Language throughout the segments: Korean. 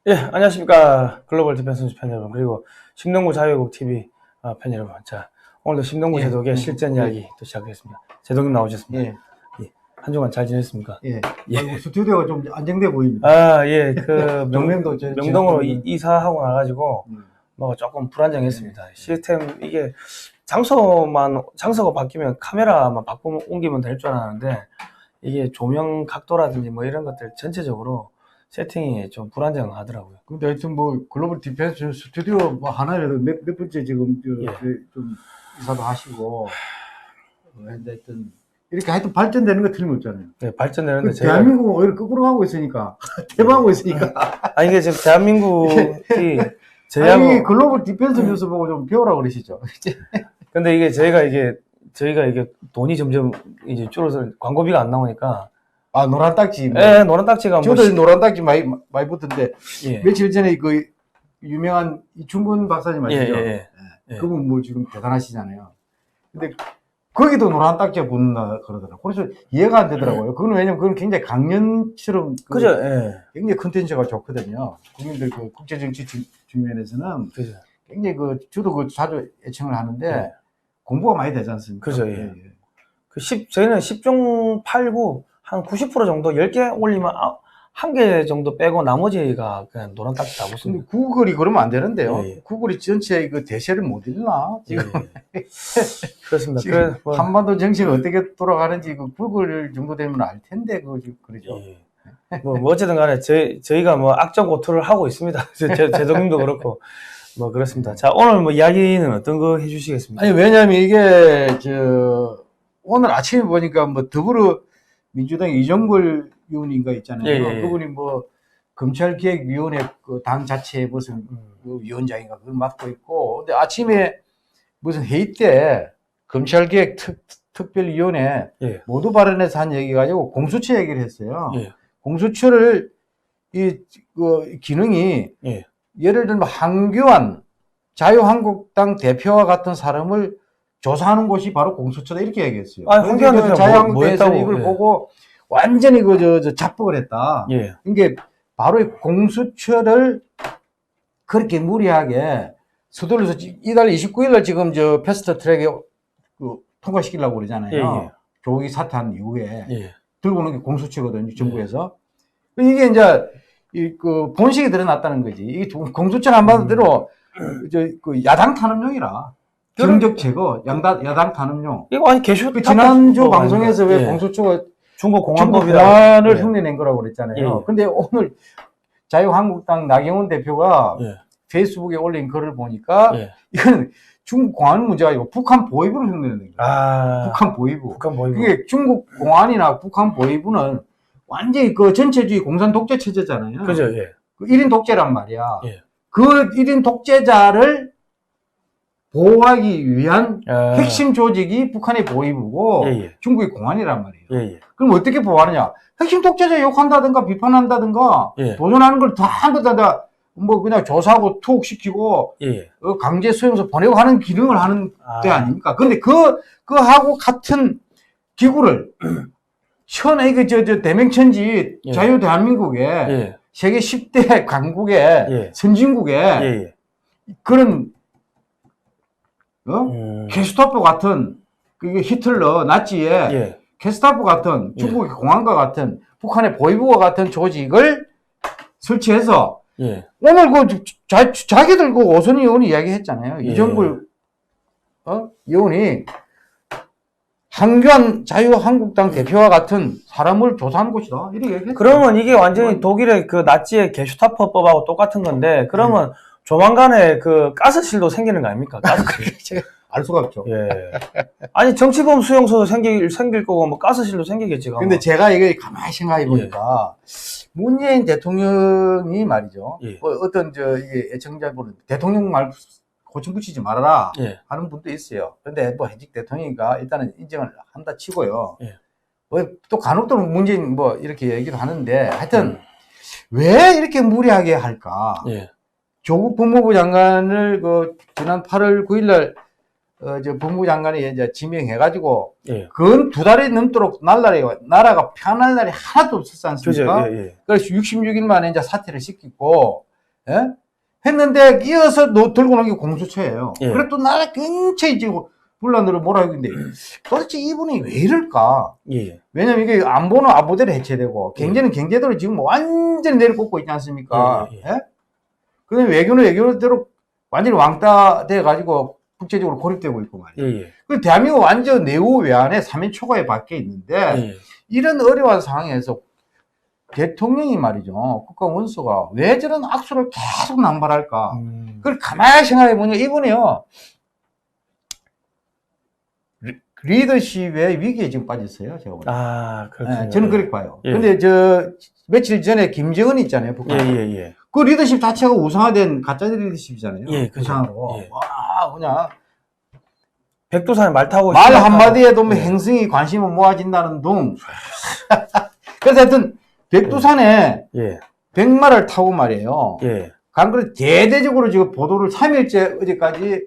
예, 안녕하십니까. 글로벌 디펜스 편 여러분, 그리고 심동구 자유국 TV 편 여러분. 자, 오늘도 심동구 제독의 실전 이야기 또 시작하겠습니다. 제독님 나오셨습니다. 예. 한 주간 잘 지냈습니까? 예. 예. 스튜디오가 좀 안정돼 보입니다. 아, 예, 명동으로 지났거든요. 이사하고 나가지고, 뭐 조금 불안정했습니다. 시스템, 이게 장소가 바뀌면 카메라만 옮기면 될 줄 알았는데, 이게 조명 각도라든지 뭐 이런 것들 전체적으로 세팅이 좀 불안정하더라고요. 근데 하여튼 뭐 글로벌 디펜스 스튜디오 뭐 하나라도 몇 번째 지금 좀 이사도 하시고 근데 하여튼 이렇게 하여튼 발전되는 거 틀림없잖아요. 네, 발전되는데 제가 대한민국은 오히려 거꾸로 가고 있으니까 대박하고 있으니까. 아니 이게 지금 대한민국이 아니 글로벌 디펜스 뉴스 보고 좀 배우라고 그러시죠. 근데 이게 저희가 이게 돈이 점점 이제 줄어서 광고비가 안 나오니까. 아, 노란 딱지. 예, 노란 딱지가 저도 노란 딱지 많이 붙던데 예. 며칠 전에 그 유명한 이충근 박사님 아시죠? 예. 그분 뭐 지금 대단하시잖아요. 근데 거기도 노란 딱지가 붙는다 그러더라고요. 그래서 이해가 안 되더라고요. 그건 왜냐면 그건 굉장히 강연처럼 그죠? 예. 굉장히 컨텐츠가 좋거든요. 국민들 그 국제 정치 측면에서는 그죠. 굉장히 저도 자주 애청을 하는데 예. 공부가 많이 되지 않습니까? 그죠. 예. 저희는 10종 8구 한 90% 정도 10개 올리면 1개 정도 빼고 나머지가 그냥 노란 딱지 다 붙습니다. 근데 구글이 그러면 안 되는데요. 예. 구글이 전체 그 대세를 못 읽나? 지금. 예. 그렇습니다. 지금 한반도 정치가 어떻게 돌아가는지 그 구글 정도 되면 알 텐데, 그러죠. 예. 뭐 어쨌든 간에 저희가 뭐 악정 고투를 하고 있습니다. 제동님도 그렇고. 뭐 그렇습니다. 자, 오늘 뭐 이야기는 어떤 거 해주시겠습니까? 아니, 왜냐면 이게, 오늘 아침에 보니까 뭐 더불어민주당 이정걸 의원인가 있잖아요. 예. 그분이 뭐 검찰개혁위원회 그 당 자체의 무슨 그 위원장인가 그걸 맡고 있고, 근데 아침에 무슨 회의 때 검찰개혁 특별위원회 예. 모두 발언에서 한 얘기 가지고 공수처 얘기를 했어요. 예. 공수처를 기능이 예. 예를 들면 한교안 자유한국당 대표와 같은 사람을 조사하는 곳이 바로 공수처다 이렇게 얘기했어요. 아, 한교안 대표가 자유한국당에서는 이걸 보고 완전히 자뻑을 했다. 예. 이게 바로 이 공수처를 그렇게 무리하게 서둘러서 이달 29일 날 지금 패스트 트랙에 통과시키려고 그러잖아요. 예. 조기 사퇴한 이후에 들고 오는 게 공수처거든요, 정부에서. 이게 이제 본식이 드러났다는 거지. 이게 공수처가 안 받은 대로 야당 탄압용이라. 정적 제거, 야당 탄압용. 이거 아니 지난주 방송에서 왜 공수처가 중국 공안을 흉내낸 거라고 그랬잖아요. 근데 오늘 자유한국당 나경원 대표가 페이스북에 올린 글을 보니까 이건 중국 공안 문제가 아니고 북한 보위부를 흉내낸 거예요. 북한 보위부. 그게 중국 공안이나 북한 보위부는 완전히 전체주의 공산 독재 체제잖아요. 그죠, 1인 독재란 말이야. 그 1인 독재자를 보호하기 위한 핵심 조직이 북한의 보위부고 중국의 공안이란 말이에요. 그럼 어떻게 보호하느냐? 핵심 독재자 욕한다든가 비판한다든가 도전하는 걸 다 뭐 그냥 조사하고 투옥시키고 강제 수용소 보내고 하는 기능을 하는 데 아닙니까? 근데 그하고 같은 기구를 천하의 대명천지 자유 대한민국에 세계 10대 강국에 선진국에 그런 게스타포 같은 히틀러 나치의 게스타포 같은 중국의 공안과 같은 북한의 보위부와 같은 조직을 설치해서 오늘 자기들 오선희 의원이 이야기했잖아요. 이정걸 의원이 한교안 자유한국당 대표와 같은 사람을 조사하는 곳이다. 이렇게 얘기했어요. 그러면 이게 완전히 독일의 그 나치의 게슈타포법하고 똑같은 건데, 그러면 조만간에 가스실도 생기는 거 아닙니까? 가스실. 알 수가 없죠. 아니, 정치범 수용소도 생길 거고, 뭐, 가스실도 생기겠지. 근데 제가 이게 가만히 생각해 보니까, 문재인 대통령이 말이죠. 어떤 이게 애청자분은 대통령 말 고침 붙이지 말아라 하는 분도 있어요. 근데 뭐 현직 대통령이니까 일단은 인정을 한다 치고요. 또 간혹도 문재인 뭐 이렇게 얘기를 하는데 하여튼 왜 이렇게 무리하게 할까? 조국 법무부 장관을 지난 8월 9일 날 법무부 장관이 이제 지명해가지고 근 2달이 넘도록 나라가 편할 날이 하나도 없었지 않습니까? 그래서 66일 만에 이제 사퇴를 시키고 예? 했는데 이어서 들고 나온 게 공수처예요. 예. 그래 또 나라 근처에 지금 분란으로 몰아가고 있는데 도대체 이분이 왜 이럴까? 예. 왜냐면 이게 안보는 안보대로 해체되고 경제는 경제대로 지금 완전히 내려꽂고 있지 않습니까? 예. 예? 그다음에 외교는 외교대로 완전히 왕따 돼가지고 국제적으로 고립되고 있고 말이에요. 예. 그 대한민국 완전 내후 외환에 3인 초과에 밖에 있는데 예. 이런 어려운 상황에서 대통령이 말이죠. 국가 원수가 왜 저런 악수를 계속 남발할까? 그걸 가만히 생각해 보니 이분이요. 리더십의 위기에 지금 빠졌어요. 제가 보니까. 아, 그렇군요. 네, 저는 그렇게 봐요. 예. 근데 며칠 전에 김정은 있잖아요. 북한. 예. 그 리더십 자체가 우상화된 가짜 리더십이잖아요. 예, 그죠. 우상으로. 예. 와, 그냥. 백두산에 말 타고 말 한마디에도 뭐 예. 행성이 관심을 모아진다는 둥. 그래서 하여튼, 백두산에 예. 백마를 타고 말이에요. 예. 그래서 대대적으로 지금 보도를 3일째 어제까지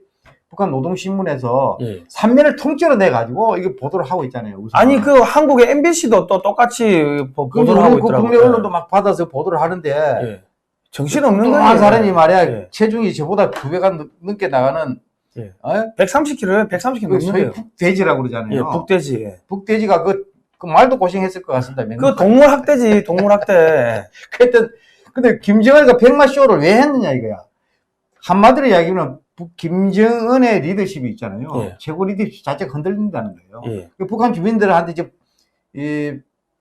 북한 노동신문에서 예. 3면을 통째로 내가지고 이게 보도를 하고 있잖아요. 우선. 아니, 그 한국의 MBC도 또 똑같이 보도를 하고 있더라고요. 국내 언론도 막 받아서 보도를 하는데. 예. 정신없는 또 거예요. 한 사람이 말이야, 예. 체중이 저보다 2배가 넘게 나가는, 예. 어? 130kg요? 130kg 그 소위 넘는데요. 북돼지라고 그러잖아요. 예, 북돼지. 예. 북돼지가 그 말도 고생했을 것 같습니다. 그 동물학대지, 동물학대. 하여튼, 근데 김정은이가 백마쇼를 왜 했느냐 이거야. 한마디로 이야기하면 김정은의 리더십이 있잖아요. 예. 최고 리더십 자체가 흔들린다는 거예요. 예. 북한 주민들한테 지금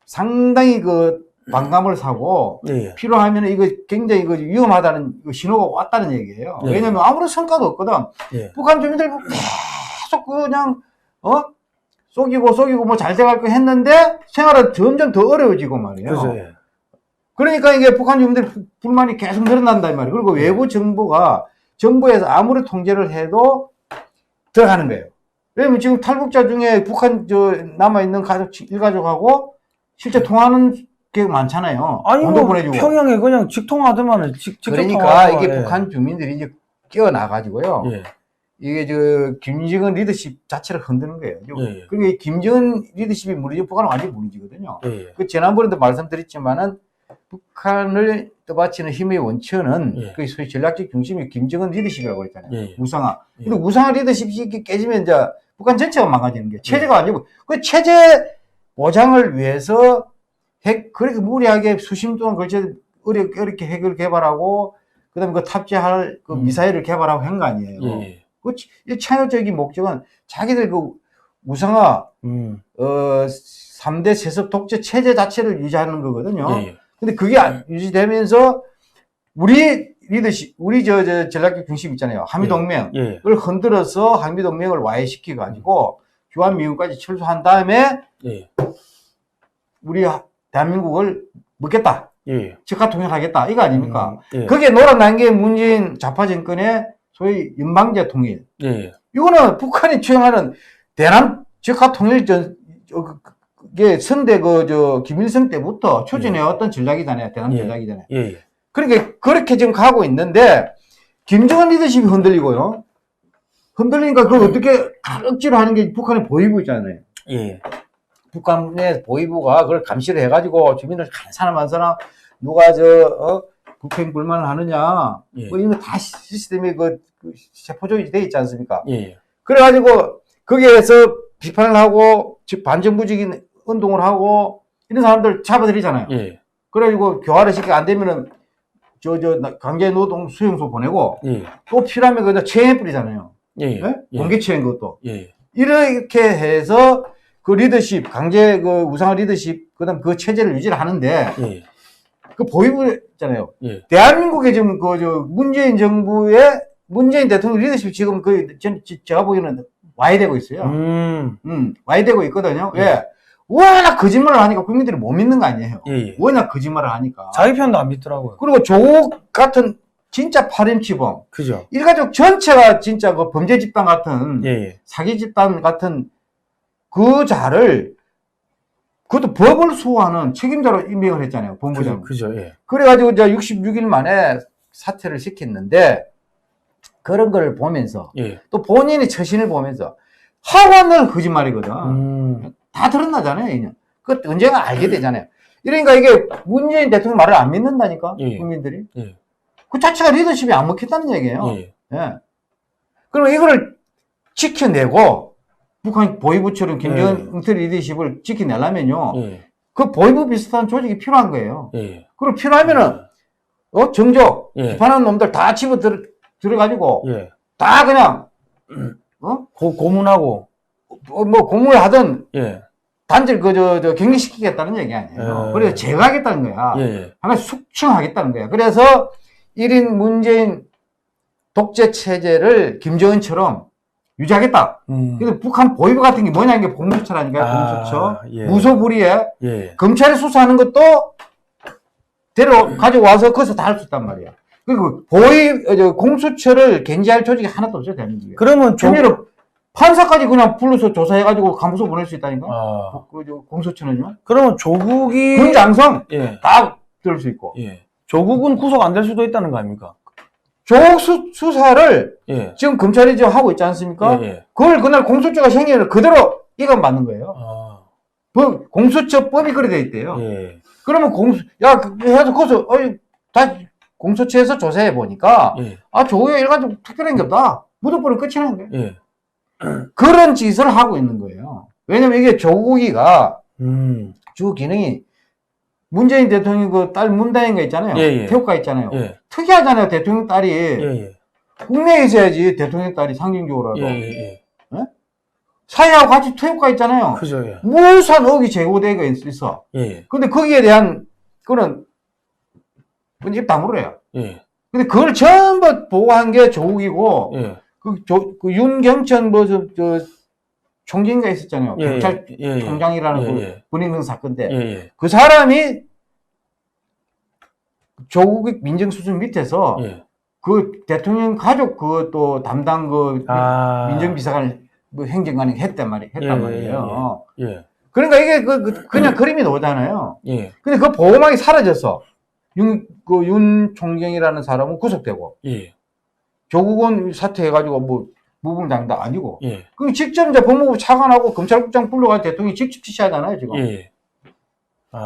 상당히 그 반감을 사고 예. 필요하면 이거 굉장히 이거 위험하다는 신호가 왔다는 얘기예요. 예. 왜냐면 아무런 성과도 없거든. 예. 북한 주민들 계속 그냥 속이고 뭐 잘 돼갈 거 했는데 생활은 점점 더 어려워지고 말이에요. 그죠. 예. 그러니까 이게 북한 주민들 불만이 계속 늘어난단 말이에요. 그리고 외부 정부에서 아무리 통제를 해도 들어가는 거예요. 왜냐면 지금 탈북자 중에 북한 남아있는 일가족하고 실제 통화하는 게 많잖아요. 아니, 돈도 뭐, 보내주고. 평양에 그냥 직통하더만은, 직접 그러니까 통화하고, 이게 예. 북한 주민들이 이제 끼어나가지고요. 예. 이게 김정은 리더십 자체를 흔드는 거예요. 예. 그러니까 김정은 리더십이 무너지면 북한은 완전히 무너지거든요. 예. 그 지난번에도 말씀드렸지만은 북한을 떠받치는 힘의 원천은 예. 그 소위 전략적 중심이 김정은 리더십이라고 했잖아요. 예. 우상화. 예. 근데 우상화 리더십이 깨지면 이제 북한 전체가 망가지는 게 체제가 아니고 그 체제 보장을 위해서 그렇게 무리하게 수십 동안 걸쳐 어렵게 핵을 개발하고 그다음에 그 탑재할 그 미사일을 개발하고 한 거 아니에요. 예. 그 창의적인 목적은 자기들 그 우상화 3대 세습 독재 체제 자체를 유지하는 거거든요. 예. 근데 그게 유지되면서 우리 리더십, 우리 전략적 중심 있잖아요. 한미동맹을 예. 흔들어서 한미동맹을 와해시켜가지고 주한미군까지 철수한 다음에 예. 우리 대한민국을 먹겠다. 예. 즉각 통일하겠다. 이거 아닙니까? 예. 그게 놀아난 게 문재인 좌파 정권의 소위 연방제 통일. 예. 이거는 북한이 추행하는 대남 즉각 통일 이게 선대 김일성 때부터 추진해왔던 전략이잖아요. 대남 예. 전략이잖아요. 예. 그러니까 그렇게 지금 가고 있는데 김정은 리더십이 흔들리고요. 흔들리니까 그걸 어떻게 억지로 하는 게 북한의 보위부 있잖아요. 예. 북한의 보위부가 그걸 감시를 해가지고 주민들 한 사람 한 사람 누가 북행 불만을 하느냐 예. 뭐 이런 거 다 시스템이 그 세포조직이 돼 있지 않습니까? 예. 그래가지고 거기에서 비판을 하고 반정부적인 운동을 하고 이런 사람들 잡아들이잖아요. 예. 그래가지고 교화를 시키고 안 되면은 강제노동 수용소 보내고 예. 또 필요하면 그냥 체해 뿌리잖아요. 예. 네? 공개체인 것도. 예. 이렇게 해서 그 리더십, 우상화 리더십, 그 다음 그 체제를 유지를 하는데, 예. 그 보위부 있잖아요. 예. 대한민국의 지금 문재인 대통령 리더십 지금 제가 보기에는 와해되고 있어요. 와해되고 있거든요. 예. 예. 워낙 거짓말을 하니까 국민들이 못 믿는 거 아니에요. 예. 워낙 거짓말을 하니까. 자기 편도 안 믿더라고요. 그리고 조국 같은 진짜 파렴치범. 그죠. 일가족 전체가 진짜 그 범죄 집단 같은, 예. 사기 집단 같은 그 자를, 그것도 법을 수호하는 책임자로 임명을 했잖아요. 본부장. 그죠. 예. 그래가지고 이제 66일 만에 사퇴를 시켰는데, 그런 걸 보면서, 예. 또 본인의 처신을 보면서, 하원은 거짓말이거든. 다 드러나잖아요, 이년. 그 언젠가 알게 되잖아요. 그러니까 이게 문재인 대통령 말을 안 믿는다니까, 예. 국민들이. 예. 그 자체가 리더십이 안 먹혔다는 얘기예요. 예. 예. 그러면 이거를 지켜내고 북한 보위부처럼 김정은 응태 리더십을 지켜내려면요. 그 보위부 비슷한 조직이 필요한 거예요. 그리고 필요하면은 정적 비판하는 놈들 다 집어 들어가지고 다 그냥 고문하고 뭐 고문을 하든 단절 격리시키겠다는 얘기 아니에요. 그래서 제거하겠다는 거야. 하나 숙청하겠다는 거야. 그래서 1인 문재인 독재 체제를 김정은처럼 유지하겠다. 그래서 북한 보위부 같은 게 뭐냐, 이게 공수처라니까요. 공수처. 무소불위에 검찰이 수사하는 것도 가져와서 거기서 다 할 수 있단 말이야. 그리고 공수처를 견제할 조직이 하나도 없어요, 대한민국에. 그러면 판사까지 그냥 불러서 조사해가지고 감옥소 보낼 수 있다니까. 공수처는요. 그러면 조국이 군장성 다 들을 수 있고. 조국은 구속 안 될 수도 있다는 거 아닙니까? 조국 수사를 지금 검찰이 지금 하고 있지 않습니까? 그걸 그날 공수처가 생기면 그대로 이건 맞는 거예요. 공수처법이 그래 돼 있대요. 그러면 해서 거기서 다 공수처에서 조사해 보니까 조국의 일가족 특별한 게 없다. 묻어버리면 끝이 나는 거예요. 그런 짓을 하고 있는 거예요. 왜냐면 이게 조국이가 주 기능이 문재인 대통령 그 딸 문다인가 있잖아요. 태국가 있잖아요. 특이하잖아요. 대통령 딸이 국내에 있어야지 대통령 딸이 상징적으로라도 사회하고 같이 태국가 있잖아요. 그죠. 무슨 의혹이 제기되고 있어. 근데 거기에 대한 그런 입 다물어요. 근데 그걸 전부 보고한 게 조국이고 그 윤경천 총장인가 있었잖아요. 경찰 총장이라는 군인명 사건인데 그 사람이 조국 민정수석 밑에서 그 대통령 가족 또 담당 민정비서관 행정관이 했단 말이에요. 그러니까 이게 그냥 그림이 나오잖아요. 근데 그 보호막이 사라졌어. 윤 총장이라는 사람은 구속되고 조국은 사퇴해가지고 무분장도 아니고. 그럼 직접 이제 법무부 차관하고 검찰국장 불러가지고 대통령이 직접 지시하잖아요, 지금.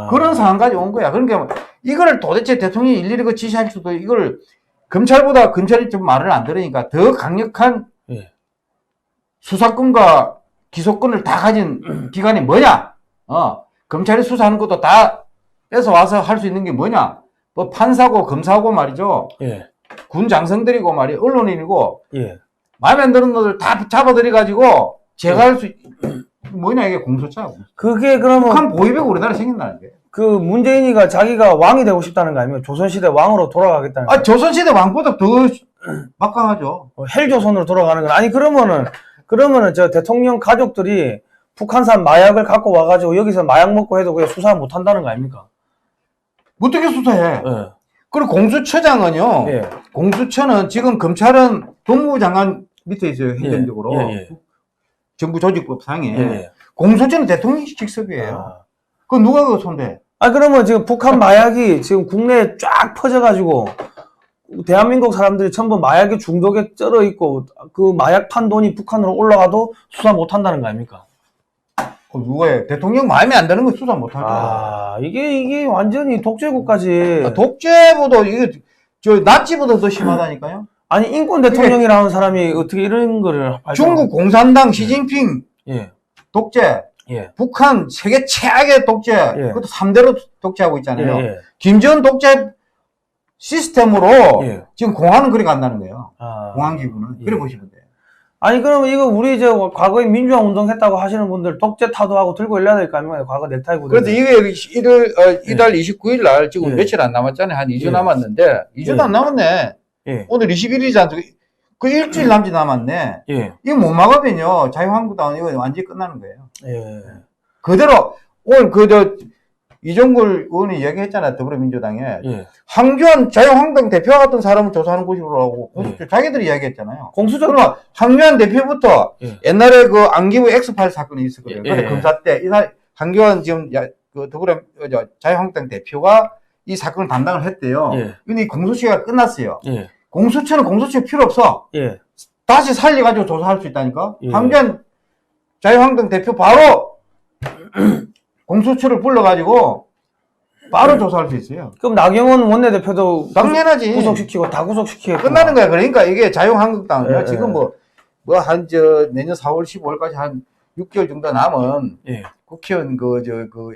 그런 상황까지 온 거야. 그러니까 이걸 도대체 대통령이 일일이 그 지시할 수도, 이걸 검찰이 좀 말을 안 들으니까 더 강력한 수사권과 기소권을 다 가진 기관이 뭐냐? 검찰이 수사하는 것도 다 뺏어와서 할 수 있는 게 뭐냐? 뭐 판사고 검사고 말이죠. 군 장성들이고 말이야, 언론인이고. 마음에 안 드는 것들 다 잡아들여가지고 제거할 수 뭐냐, 이게 공수처야. 그게 그러면 북한 보위배가 우리나라에 생긴다는 게. 그 문재인이가 자기가 왕이 되고 싶다는 거 아니면 조선시대 왕으로 돌아가겠다는 거? 조선시대 왕보다 더 막강하죠. 헬조선으로 돌아가는 건 아니, 그러면은 저 대통령 가족들이 북한산 마약을 갖고 와가지고 여기서 마약 먹고 해도 그냥 수사 못 한다는 거 아닙니까? 어떻게 수사해? 그리고 공수처장은요. 공수처는 지금 검찰은 법무부 장관 밑에 있어요. 행정적으로. 정부 조직법상에. 공수처는 대통령 직속이에요. 그건 누가 그거 손대? 그러면 지금 북한 마약이 지금 국내에 쫙 퍼져가지고 대한민국 사람들이 전부 마약에 중독에 쩔어 있고 그 마약 판 돈이 북한으로 올라가도 수사 못 한다는 거 아닙니까? 누가 해? 대통령 마음에 안 드는 거 수사 못 하죠. 이게 완전히 독재국까지. 독재보다 이게 나치보다 더 심하다니까요. 아니, 인권 대통령이라는 사람이 어떻게 이런 거를 중국 공산당 시진핑 독재, 북한 세계 최악의 독재, 그것도 3대로 독재하고 있잖아요. 김정은 독재 시스템으로 지금 공안은 그리 간다는 거예요. 공안기구는. 그래 보시면 돼요. 아니, 그러면 이거 우리 과거에 민주화 운동 했다고 하시는 분들 독재 타도하고 들고 일러야 될 거 아닙니까? 과거 넥타이 부대. 그래서 이게 이달 29일 날 지금 며칠 안 남았잖아요. 한 2주 남았는데, 2주도 안 남았네. 오늘 21일이잖아. 그 일주일 남짓 남았네. 이거 못 막으면요, 자유한국당은 이거 완전히 끝나는 거예요. 그대로, 오늘 이종걸 의원이 얘기했잖아요. 더불어민주당에. 황교안 자유한국당 대표 같은 사람을 조사하는 곳이라고 자기들이 이야기했잖아요. 그러면 황교안 대표부터 옛날에 그 안기부 엑스파일 사건이 있었거든요. 근데 검사 때 이날 황교안 지금 그 자유한국당 대표가 이 사건을 담당을 했대요. 근데 이 공수처가 끝났어요. 공수처는 공수처 필요 없어. 다시 살려가지고 조사할 수 있다니까. 황교안 자유한국당 대표 바로 공수처를 불러가지고 바로 조사할 수 있어요. 그럼 나경원 원내대표도 당연하지. 구속시키고 다 구속시키고 끝나는 거야. 그러니까 이게 자유한국당은요. 예, 지금 뭐 한 내년 4월 15일까지 한 6개월 정도 남은 예. 국회의원 그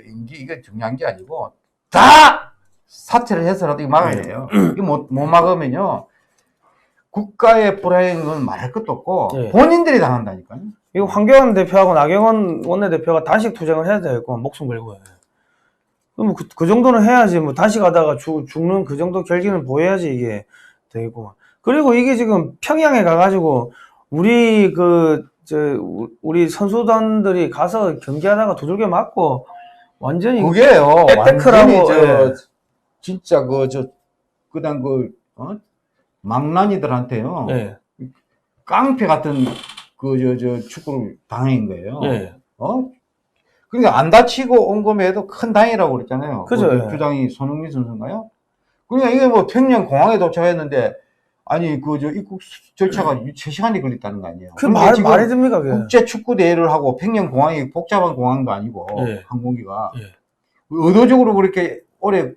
임기 이게 중요한 게 아니고 다 사퇴를 해서라도 이거 막아야 돼요. 이거 못 막으면요. 국가의 불행은 말할 것도 없고 예. 본인들이 당한다니까요. 이거 황교안 대표하고 나경원 원내대표가 단식 투쟁을 해야 되고 목숨 걸고 해. 그럼 그 정도는 해야지 뭐 단식하다가 죽는 그 정도 결기는 보여야지 이게 되고. 그리고 이게 지금 평양에 가가지고 우리 우리 선수단들이 가서 경기하다가 두들겨 맞고 완전히 그게요. 백테크라고 완전히 진짜 그다음 망나니들한테요. 예. 깡패 같은 축구를 당한 거예요. 예. 그러니까 안 다치고 온 거에도 큰 다행이라고 그랬잖아요. 그죠. 예. 주장이 손흥민 선수인가요? 그러니까 이게 뭐 평양 공항에 도착했는데 아니 입국 절차가 3시간이 걸렸다는 거 아니에요. 그 말이 됩니까? 그게? 국제 축구 대회를 하고 평양 공항이 복잡한 공항도 아니고 예. 항공기가 예. 의도적으로 그렇게 오래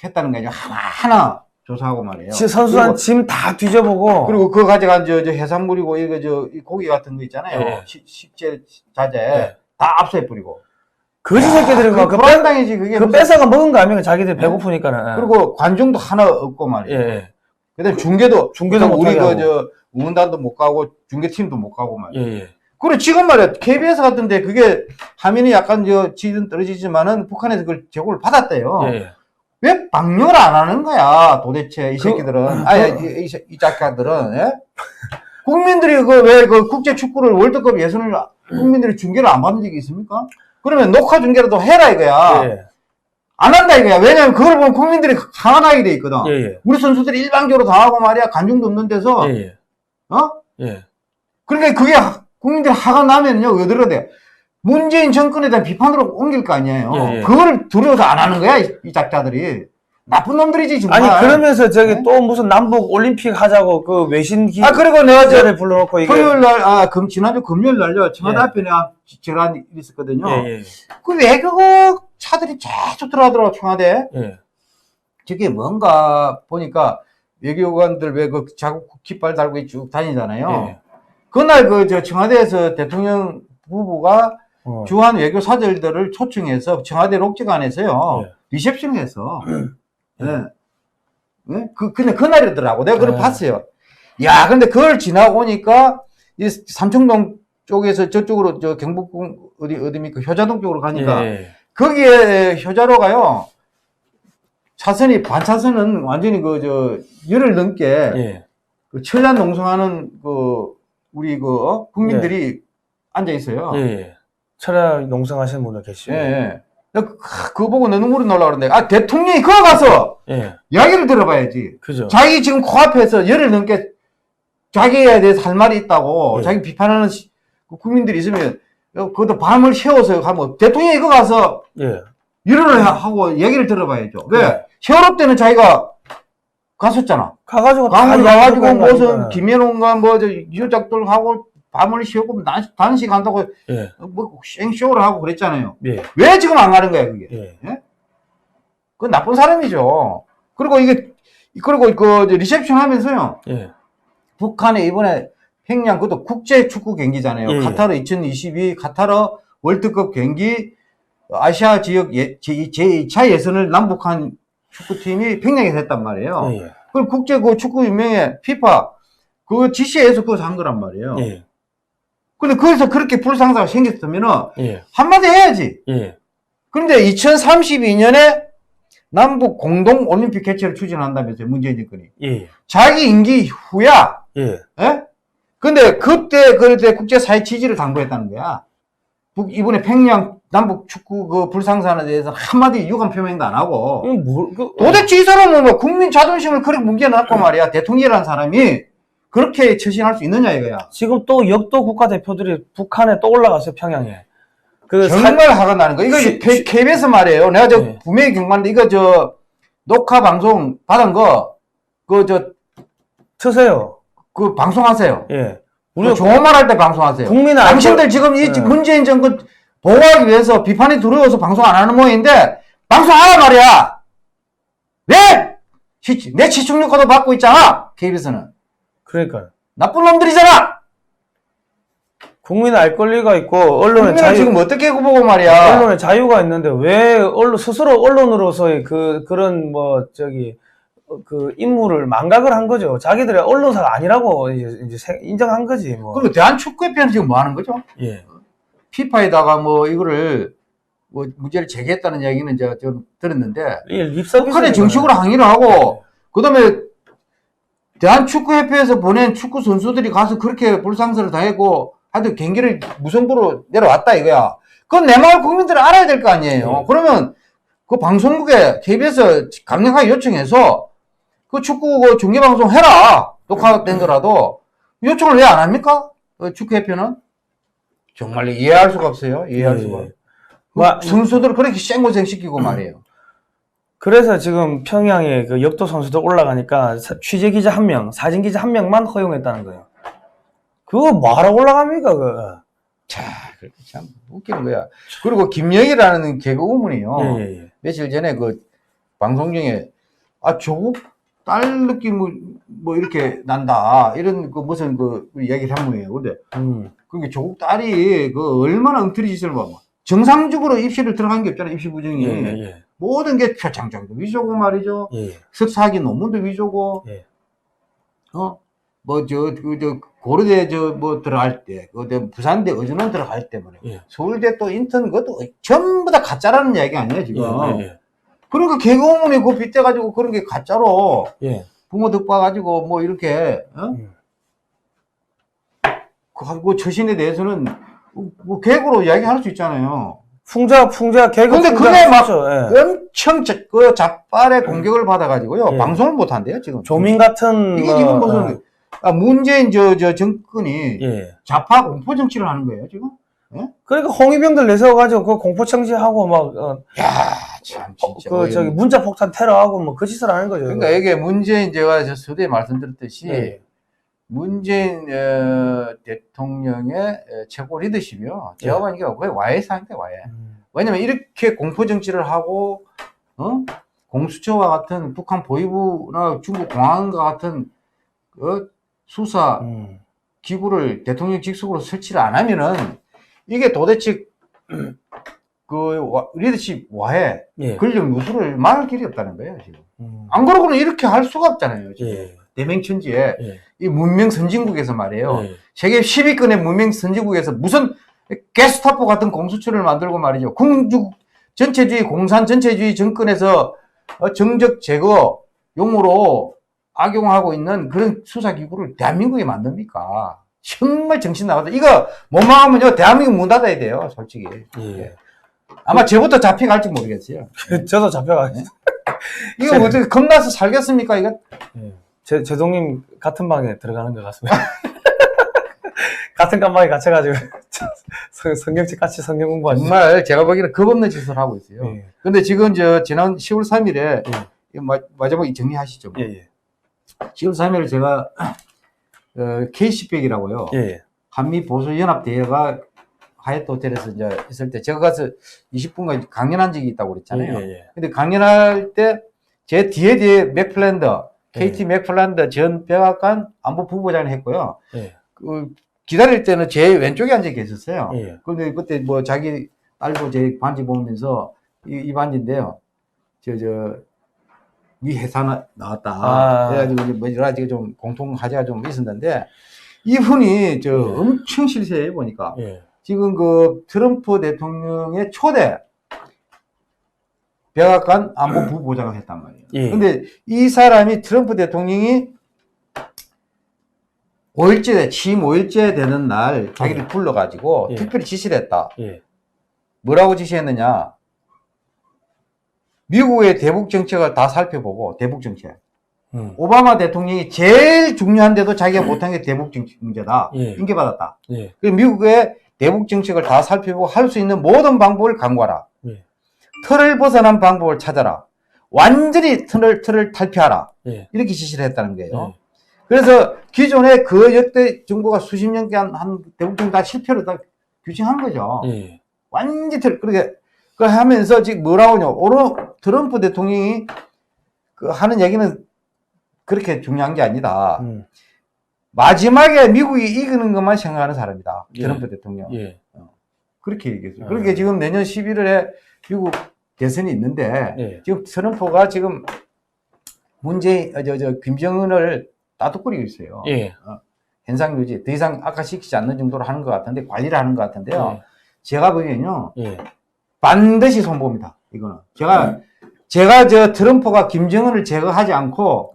했다는 거 아니에요. 하나하나 조사하고 말이에요. 선수단 짐 다 뒤져보고 그리고 그거 가져간 해산물이고 이 고기 같은 거 있잖아요. 예. 식재 자재 예. 다 압수해 뿌리고. 거지 새끼들이 막 그 불안당이지 그게. 그 뺏어가 먹은 거 아닙니까? 자기들 배고프니까는. 그리고 관중도 하나 없고 말이에요. 예. 그다음에 중계도 우리 응원단도 못 가고 중계팀도 못 가고 말이에요. 예. 그래 지금 말이야 KBS 같은데 그게 화면이 약간 질은 떨어지지만은 북한에서 그걸 제공을 받았대요. 예. 왜 방영을 안 하는 거야 도대체 이 새끼들은 이 작가들은 예? 국민들이 왜 국제 축구를 월드컵 예선을 국민들이 중계를 안 받은 적이 있습니까? 그러면 녹화 중계라도 해라 이거야. 예. 안 한다 이거야. 왜냐면 그걸 보면 국민들이 상한하게 돼 있거든. 예. 우리 선수들이 일방적으로 당하고 말이야 관중도 없는 데서 예. 예. 그러니까 그게 국민들이 화가 나면요 어디로 돼? 문재인 정권에 대한 비판으로 옮길 거 아니에요. 예. 그걸 두려워서 안 하는 거야 이 작자들이. 나쁜 놈들이지 정말. 아니 그러면서 저기 네? 또 무슨 남북 올림픽 하자고 그 외신 그리고 내가 기자를 불러놓고 이게 토요일 날 지난주 금요일 날요 청와대 예. 앞에 내가 제가 있었거든요. 예. 그 외국 차들이 계속 들어가더라고 청와대. 예. 저게 뭔가 보니까 외교관들 왜 자국 깃발 달고 쭉 다니잖아요. 예. 그날 청와대에서 대통령 부부가 주한 외교 사절들을 초청해서 청와대 록지관에서요 예. 리셉션을 해서 네? 근데 그날이더라고. 내가 그걸 봤어요. 야, 근데 그걸 지나오니까 이 삼청동 쪽에서 저쪽으로 경복궁 어디입니까? 효자동 쪽으로 가니까 거기에 효자로가요. 차선이 반차선은 완전히 열흘 넘게 그 철야 농성하는 우리 국민들이 앉아 있어요. 철야 농성하시는 분들 계시죠. 그거 보고 내 눈물이 나려고 그러는데 대통령이 그거 가서 이야기를 들어봐야지. 그죠. 자기 지금 코앞에서 열흘 넘게 자기에 대해서 할 말이 있다고 자기 비판하는 국민들이 있으면 그것도 밤을 새워서 가면 대통령이 그거 가서 일을 하고 얘기를 들어봐야죠. 왜? 세월호 때는 자기가 갔었잖아. 가가지고 무슨 김현웅과 유작들하고 밤을 새우고 단식한다고 생쇼를 하고 그랬잖아요. 왜 지금 안 가는 거야 그게? 그건 나쁜 사람이죠. 그리고 리셉션 하면서요. 북한에 이번에 평양 그것도 국제 축구 경기잖아요. 카타르 2022 카타르 월드컵 경기 아시아 지역 제2차 예선을 남북한 축구팀이 평양에서 했단 말이에요. 그럼 국제 축구 유명회 피파 그 지시에서 그거 한 거란 말이에요. 근데 거기서 그렇게 불상사가 생겼으면은 한마디 해야지. 그런데 2032년에 남북 공동 올림픽 개최를 추진한다면서요, 문재인 정권이. 자기 임기 후야. 근데 그때 국제사회 지지를 당부했다는 거야. 이번에 평양 남북 축구 불상사에 대해서 한마디 유감 표명도 안 하고. 도대체 이 사람은 뭐 국민 자존심을 그렇게 뭉개놨고 말이야. 대통령이라는 사람이 그렇게 처신할 수 있느냐 이거야. 지금 또 역도 국가대표들이 북한에 또 올라갔어요, 평양에. 정말 화가 나는 거. 이거 KBS 말이에요. 내가 분명히 경고하는데 이거 녹화 방송 받은 거 트세요. 방송하세요. 우리가 좋은 말 할 때 방송하세요. 당신들 지금 이 문재인 정권 보호하기 위해서 비판이 두려워서 방송 안 하는 모양인데 방송하라 말이야. 왜? 내 시청률과도 받고 있잖아. KBS는. 그러니까 나쁜 놈들이잖아. 국민의 알 권리가 있고 언론의 자유 지금 어떻게 보고 말이야. 언론의 자유가 있는데 왜 스스로 언론으로서의 그런 뭐 그 임무를 망각을 한 거죠. 자기들의 언론사가 아니라고 이제 인정한 거지 뭐. 그리고 대한축구협회는 지금 뭐 하는 거죠? 예. 피파에다가 뭐 이거를 뭐 문제를 제기했다는 이야기는 제가 좀 들었는데 북한에 정식으로 항의를 하고 그다음에 대한축구협회에서 보낸 축구 선수들이 가서 그렇게 불상사를 당했고 하여튼 경기를 무승부로 내려왔다 이거야. 그건 내 마을 국민들은 알아야 될 거 아니에요. 그러면 그 방송국에 KBS 강력하게 요청해서 그 축구 그 중계방송 해라. 녹화된 거라도 요청을 왜 안 합니까? 축구협회는? 정말 이해할 수가 없어요. 이해할 수가. 선수들을 그렇게 생고생 시키고 말이에요. 그래서 지금 평양에 그 역도 선수들 올라가니까 취재 기자 1명, 사진 기자 1명만 허용했다는 거예요. 그거 뭐하러 올라갑니까, 그거? 자, 참 웃기는 거야. 그리고 김영희라는 개그우먼이요. 예. 며칠 전에 그 방송 중에 조국 딸 느낌 뭐 이렇게 난다. 이런 그 무슨 그 이야기를 한 거예요. 근데 그게 조국 딸이 그 얼마나 엉터리 짓을 봐. 정상적으로 입시를 들어간 게 없잖아. 입시 부정이. 모든 게 표창장도 위조고 말이죠. 석사학위 논문도 위조고. 고려대 뭐 들어갈 때, 부산대 의전원 들어갈 때 말이에요. 서울대 또 인턴 그것도 전부 다 가짜라는 이야기 아니에요, 지금. 그러니까 개그우먼이 그거 빗대가지고 그런 게 가짜로 부모 덕봐가지고 뭐 이렇게 그 처신에 대해서는 뭐 개그로 이야기할 수 있잖아요. 풍자 개그. 근데 그게 막 엄청 그 잡발의 공격을 받아가지고요. 방송을 못 한대요, 지금. 조민 같은 이게 지금 무슨 문재인 저 정권이 좌파 공포 정치를 하는 거예요, 지금. 그러니까 홍위병들 내세워가지고 그 공포 정치하고 막 참 진짜 문자 폭탄 테러하고 뭐 그 짓을 하는 거죠. 그러니까 이게 문재인 제가 서두에 말씀드렸듯이 문재인 대통령의 최고 리더십이요. 제가 보니까 거의 와해 상태 와해. 왜냐면 이렇게 공포 정치를 하고 공수처와 같은 북한 보위부나 중국 공안과 같은 수사 기구를 대통령 직속으로 설치를 안 하면은 이게 도대체 그 리더십 와해 권력 누수를 막을 길이 없다는 거예요 지금. 안 그러고는 이렇게 할 수가 없잖아요 지금. 대명천지에 이 문명 선진국에서 말이에요. 세계 10위권의 문명 선진국에서 무슨 게스타포 같은 공수처를 만들고 말이죠. 군주 전체주의 공산 전체주의 정권에서 정적 제거 용으로 악용하고 있는 그런 수사기구를 대한민국에 만듭니까? 정말 정신 나갔다. 이거 못 막으면요 대한민국 문 닫아야 돼요 솔직히. 아마 저부터 잡혀갈지 모르겠어요. 저도 잡혀가겠어요. 이거 어떻게 겁나서 살겠습니까 이거? 제동님 같은 방에 들어가는 것 같습니다. 같은 깜방에 갇혀가지고 성경책 같이 성경 공부하시죠. 정말 제가 보기에는 겁없는 짓을 하고 있어요. 근데 지금 지난 10월 3일에 마지막에 정리하시죠. 10월 3일에 제가 K시백이라고요. 한미 보수 연합 대회가 하얏트 호텔에서 이제 있을 때 제가 가서 20분간 강연한 적이 있다고 그랬잖아요. 근데 강연할 때 제 뒤에 맥플랜더 KT 맥플랜더 전 백악관 안보 부부장을 했고요. 그 기다릴 때는 제 왼쪽에 앉아 계셨어요. 그런데 그때 뭐 자기 딸도 제 반지 보면서 이 반지인데요. 미 회사 나왔다. 그래가지고 뭐 여러 가지 좀 공통 화제가 좀 있었는데 이분이 엄청 실세해요 보니까. 지금 그 트럼프 대통령의 초대 백악관 안보 부부장을 했단 말이에요. 근데 이 사람이 트럼프 대통령이 5일째, 취임 5일째 되는 날 자기를 불러가지고 특별히 지시를 했다. 뭐라고 지시했느냐. 미국의 대북 정책을 다 살펴보고, 대북 정책. 오바마 대통령이 제일 중요한데도 자기가 못한 게 대북 정책 문제다. 인계받았다. 그래서 미국의 대북 정책을 다 살펴보고 할 수 있는 모든 방법을 강구하라. 틀을 벗어난 방법을 찾아라. 완전히 틀을 탈피하라. 이렇게 지시를 했다는 거예요. 그래서 기존에 그 역대 정부가 수십 년간 한 대북 정책 다 실패로 다 규정한 거죠. 완전히 그렇게 하면서 지금 뭐라고 하냐. 트럼프 대통령이 그 하는 얘기는 그렇게 중요한 게 아니다. 마지막에 미국이 이기는 것만 생각하는 사람이다. 트럼프 대통령. 그렇게 얘기했어요. 그러니까 지금 내년 11월에 미국 대선이 있는데 지금 트럼프가 지금 김정은을 따뜻거리고 있어요. 현상 유지, 더 이상 악화시키지 않는 정도로 하는 것 같은데, 관리를 하는 것 같은데요. 제가 보기에는요, 반드시 손봅니다. 이거는. 제가 트럼프가 김정은을 제거하지 않고,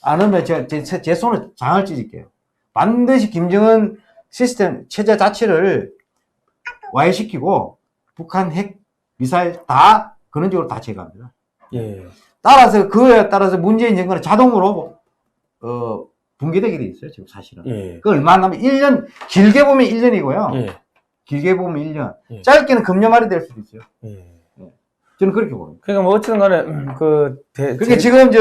안 하면 제 손을 장을 찢을게요. 반드시 김정은 시스템, 체제 자체를 와해시키고, 북한 핵, 미사일 다 그런 식으로 다 제거합니다. 따라서 그에 따라서 문재인 정권은 자동으로 붕괴되게 돼 있어요, 지금 사실은. 그 얼마 안 남으면 1년, 길게 보면 1년이고요. 길게 보면 1년. 짧게는 금년말이 될 수도 있어요. 저는 그렇게 봅니다. 그러니까 뭐 어쨌든 간에 그러니까 지금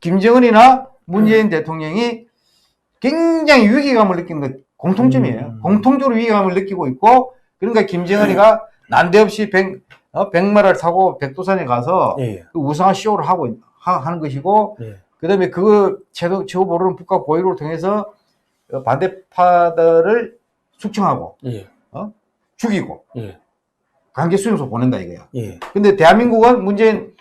김정은이나 문재인 대통령이 굉장히 위기감을 느끼는 게 공통점이에요. 공통적으로 위기감을 느끼고 있고, 그러니까 김정은이가 난데없이 백마를 타고 백두산에 가서 그 우상한 쇼를 하는 것이고, 그 다음에 최고 모르는 북한 고위를 통해서 반대파들을 숙청하고, 죽이고, 강제 수용소 보낸다 이거야. 근데 대한민국은 문재인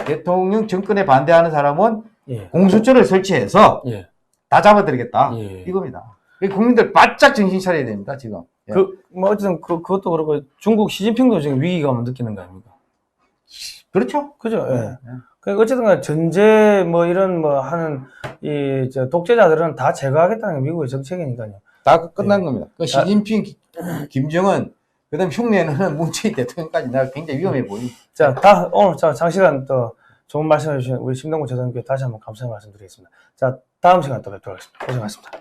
대통령 정권에 반대하는 사람은 공수처를 설치해서 다 잡아드리겠다. 이겁니다. 국민들 바짝 정신 차려야 됩니다, 지금. 뭐 어쨌든 그것도 그렇고 중국 시진핑도 지금 위기감을 느끼는 거 아닙니까? 그렇죠. 그죠. 그러니까 어쨌든 간에 전제 뭐 이런 뭐 하는 독재자들은 다 제거하겠다는 게 미국의 정책이니까요. 다 끝난 겁니다. 시진핑, 김정은, 그 다음에 흉내는 문재인 대통령까지 내가 굉장히 위험해 보입니다. 자, 오늘 장시간 또 좋은 말씀 해주신 우리 심동구 재단님께 다시 한번 감사의 말씀 드리겠습니다. 자, 다음 시간에 또 뵙도록 하겠습니다. 고생하셨습니다.